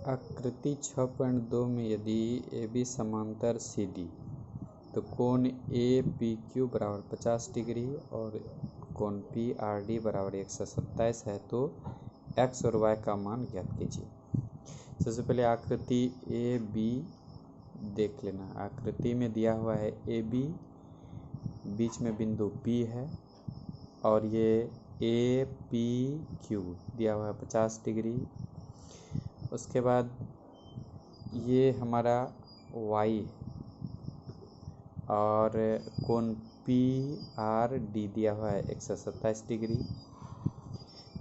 आकृति 6.2 में यदि ए बी समांतर सी डी तो कोण ए पी क्यू बराबर 50 डिग्री और कोण पी आर डी बराबर 127 है तो एक्स और वाई का मान ज्ञात कीजिए। सबसे पहले आकृति ए बी देख लेना। आकृति में दिया हुआ है ए बी, बीच में बिंदु पी है और ये ए पी क्यू दिया हुआ है 50 डिग्री। उसके बाद ये हमारा y और कोण पी आर डी दिया हुआ है 127 डिग्री,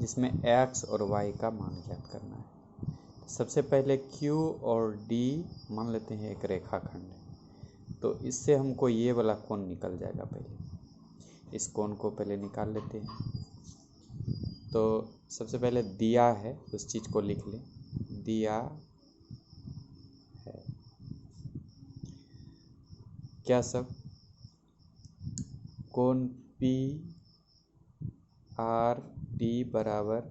जिसमें x और y का मान ज्ञात करना है। सबसे पहले q और d मान लेते हैं एक रेखाखंड है, तो इससे हमको ये वाला कोण निकल जाएगा। पहले इस कोण को पहले निकाल लेते हैं। तो सबसे पहले दिया है उस चीज़ को लिख लें। दिया है क्या सब? कोण पी आर डी बराबर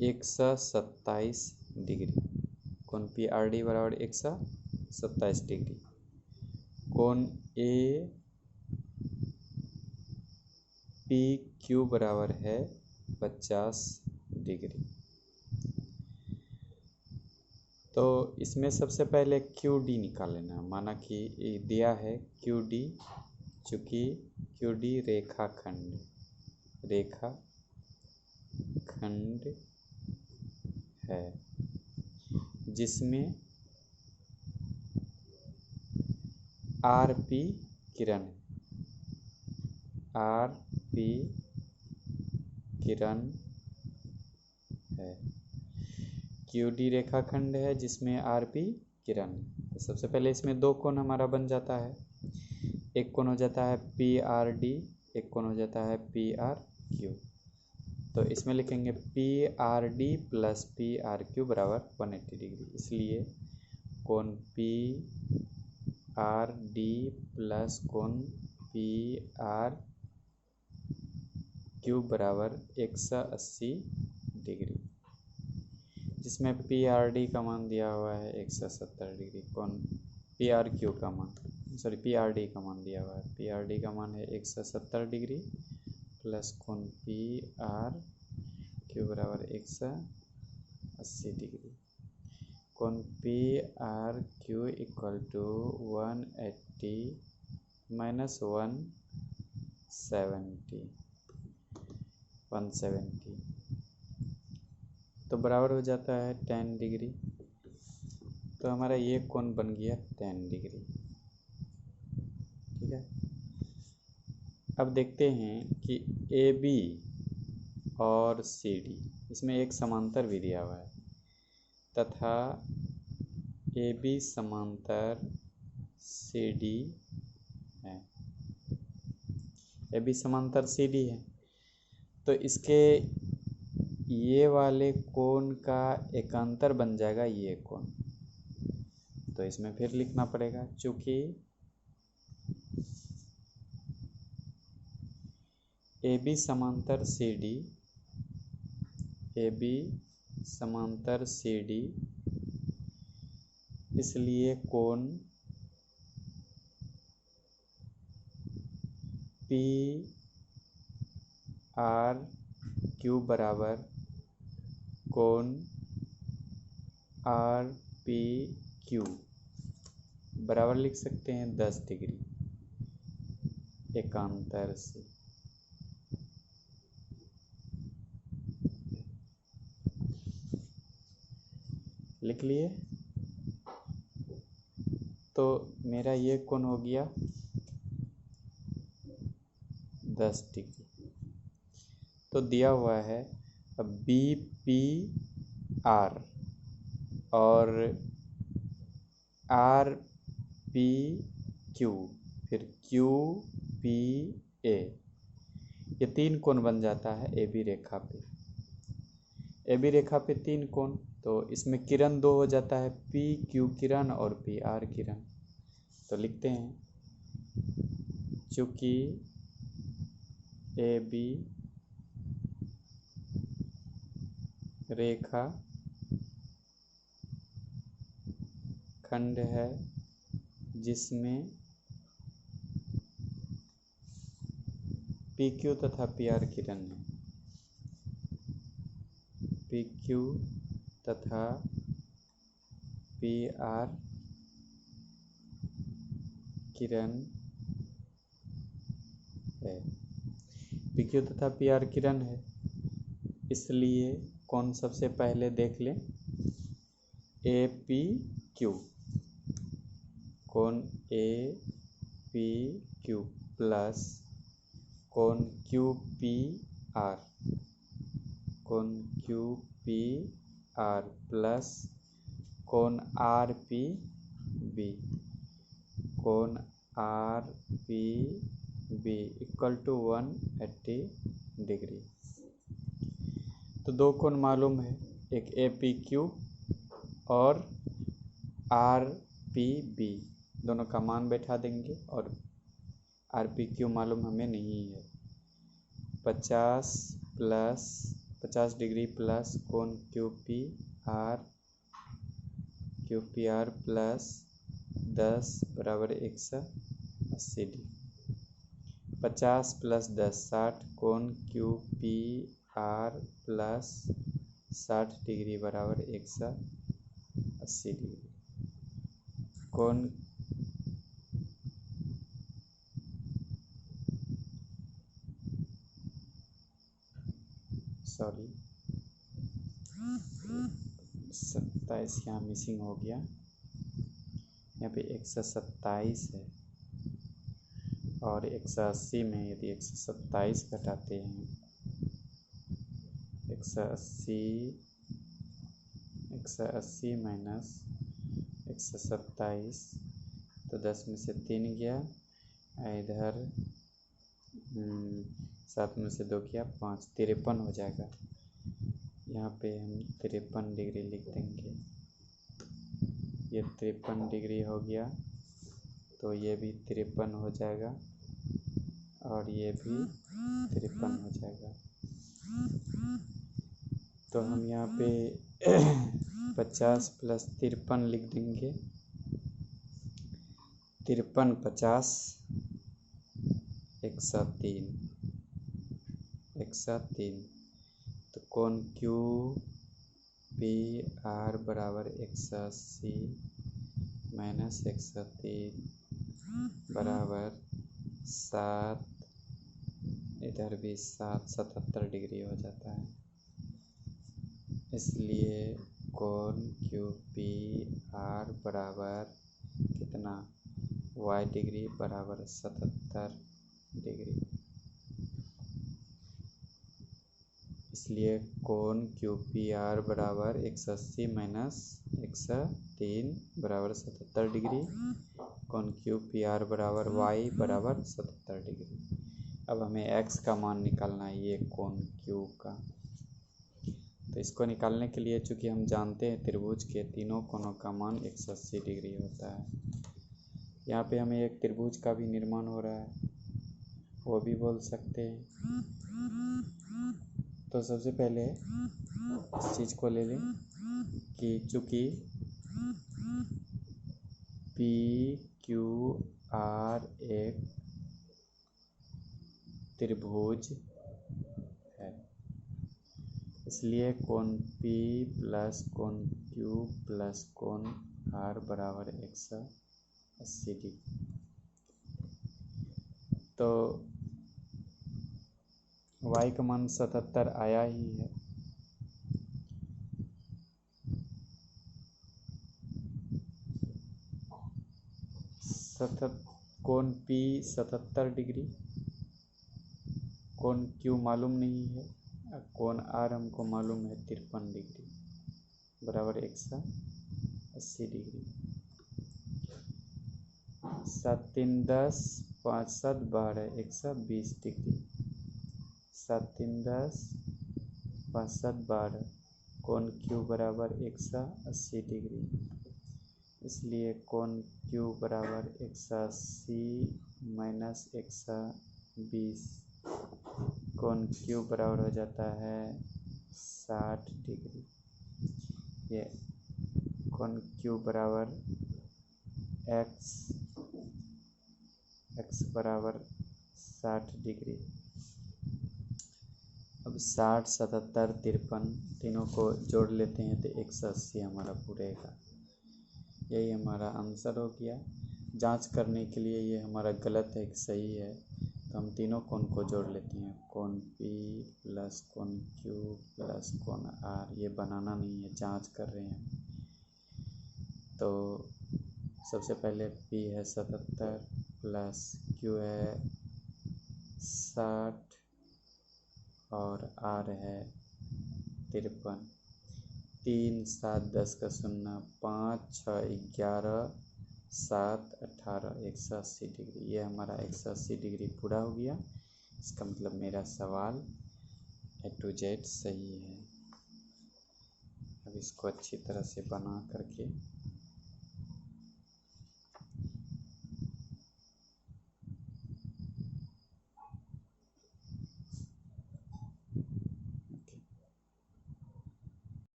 127 डिग्री। कोण पी आर डी बराबर 127 डिग्री। कोण ए पी क्यू बराबर है 50 डिग्री। तो इसमें सबसे पहले क्यू डी निकाल लेना। माना कि दिया है क्यू डी, चूँकि क्यू डी रेखाखंड है जिसमें आर पी किरण है। क्यू डी रेखाखंड है जिसमें आर पी किरण है। तो सबसे पहले इसमें दो कोण हमारा बन जाता है। एक कोण हो जाता है पी आर डी, एक कोण हो जाता है पी आर क्यू। तो इसमें लिखेंगे P R D plus P R Q बराबर 180 डिग्री। इसलिए कोण पी आर डी प्लस कोण पी आर क्यू बराबर 180 डिग्री, जिसमें पी आर डी का मान दिया हुआ है 170 डिग्री। कोण पी आर क्यू का मान पी आर डी का मान दिया हुआ है। पी आर डी का मान है 170 डिग्री प्लस कोण पी आर क्यू बराबर 180 डिग्री। कोण P R Q equal to 180 minus 170 तो बराबर हो जाता है 10 डिग्री। तो हमारा ये कोण बन गया 10 डिग्री। ठीक है। अब देखते हैं कि ए बी और सी डी, इसमें एक समांतर भी दिया हुआ है तथा ए बी समांतर सी डी है। ए बी समांतर सी डी है तो इसके ये वाले कोण का एकांतर बन जाएगा ये कोण। तो इसमें फिर लिखना पड़ेगा, चूँकि ए बी समांतर सी डी, ए बी समांतर सी डी, इसलिए कोण पी आर क्यू बराबर कोण आर पी क्यू बराबर लिख सकते हैं 10 डिग्री एकांतर से। लिख लिए। तो मेरा ये कोण हो गया 10 डिग्री। तो दिया हुआ है अब बी पी आर और आर पी क्यू, फिर क्यू पी ए, ये तीन कोण बन जाता है ए बी रेखा पे। ए बी रेखा पे तीन कोण, तो इसमें किरण दो हो जाता है, पी क्यू किरण और पी आर किरण। तो लिखते हैं, चूँकि ए बी रेखा खंड है जिसमें PQ तथा PR किरण है। PQ तथा PR किरण है। PQ तथा PR किरण है, इसलिए कौन सबसे पहले देख लें? APQ, कौन APQ प्लस कौन QPR, कौन QPR प्लस कौन RPB, कौन RPB इक्वल टू 180 डिग्री। तो दो कोण मालूम है, एक APQ और RPB, दोनों का मान बैठा देंगे और RPQ मालूम हमें नहीं है। 50 डिग्री प्लस कोण QPR प्लस 10 बराबर 180 डिग्री। 50 प्लस 10 60, कोण QPR प्लस 60 डिग्री बराबर 180 डिग्री। कोण सॉरी 27 यहाँ मिसिंग हो गया, यहाँ पे 127 है और 180 में यदि 127 घटाते हैं, 180 माइनस 127, तो 10 में से 3 गया, इधर 7 में से 2 गया 5, 53 हो जाएगा। यहाँ पे हम 53 डिग्री लिख देंगे। ये 53 डिग्री हो गया, तो ये भी 53 हो जाएगा और ये भी 53 हो जाएगा। तो हम यहाँ पे 50 प्लस 53 लिख देंगे। 53 50 103। तो कोण QPR बराबर 180 माइनस 103 बराबर 7, इधर भी 7, 77 डिग्री हो जाता है। इसलिए कोण QPR बराबर कितना, y डिग्री बराबर 77 डिग्री। इसलिए कोण QPR बराबर 180 माइनस 103 बराबर 77 डिग्री। कोण QPR बराबर y बराबर 77 डिग्री। अब हमें x का मान निकालना है, ये कोण Q का। तो इसको निकालने के लिए चूँकि हम जानते हैं त्रिभुज के तीनों कोणों का मान 180 डिग्री होता है, यहाँ पे हमें एक त्रिभुज का भी निर्माण हो रहा है, वो भी बोल सकते हैं। तो सबसे पहले इस चीज़ को ले लें कि चूँकि PQR एक त्रिभुज है, इसलिए कोण P प्लस कोण Q प्लस कोण R बराबर 180 डिग्री। तो y का मान 77 आया ही है। कोण P 77 डिग्री, कोण Q मालूम नहीं है, कोण R हमको मालूम है 53 डिग्री बराबर 180 डिग्री। 7 3 10, 5 7 12, 120 डिग्री। 7 3 10, 5 7 12, कोण Q बराबर 180 डिग्री। इसलिए कोण Q बराबर 180 माइनस 120, कोण Q बराबर हो जाता है 60 डिग्री। ये कोण Q बराबर एक्स बराबर 60 डिग्री। अब 60, 77, 53 तीनों को जोड़ लेते हैं तो 180 हमारा पूरेगा। यही हमारा आंसर हो गया। जांच करने के लिए ये हमारा गलत है कि सही है, तो हम तीनों कोण को जोड़ लेते हैं। कोण P प्लस कोण Q प्लस कोण R। ये बनाना नहीं है, जांच कर रहे हैं। तो सबसे पहले P है 77 प्लस Q है 60 और R है 53। 3, 7, 10 का 0, 5, 6, 11, 7, 18, 180 डिग्री। ये हमारा 180 डिग्री पूरा हो गया। इसका मतलब मेरा सवाल A to Z सही है। अब इसको अच्छी तरह से बना करके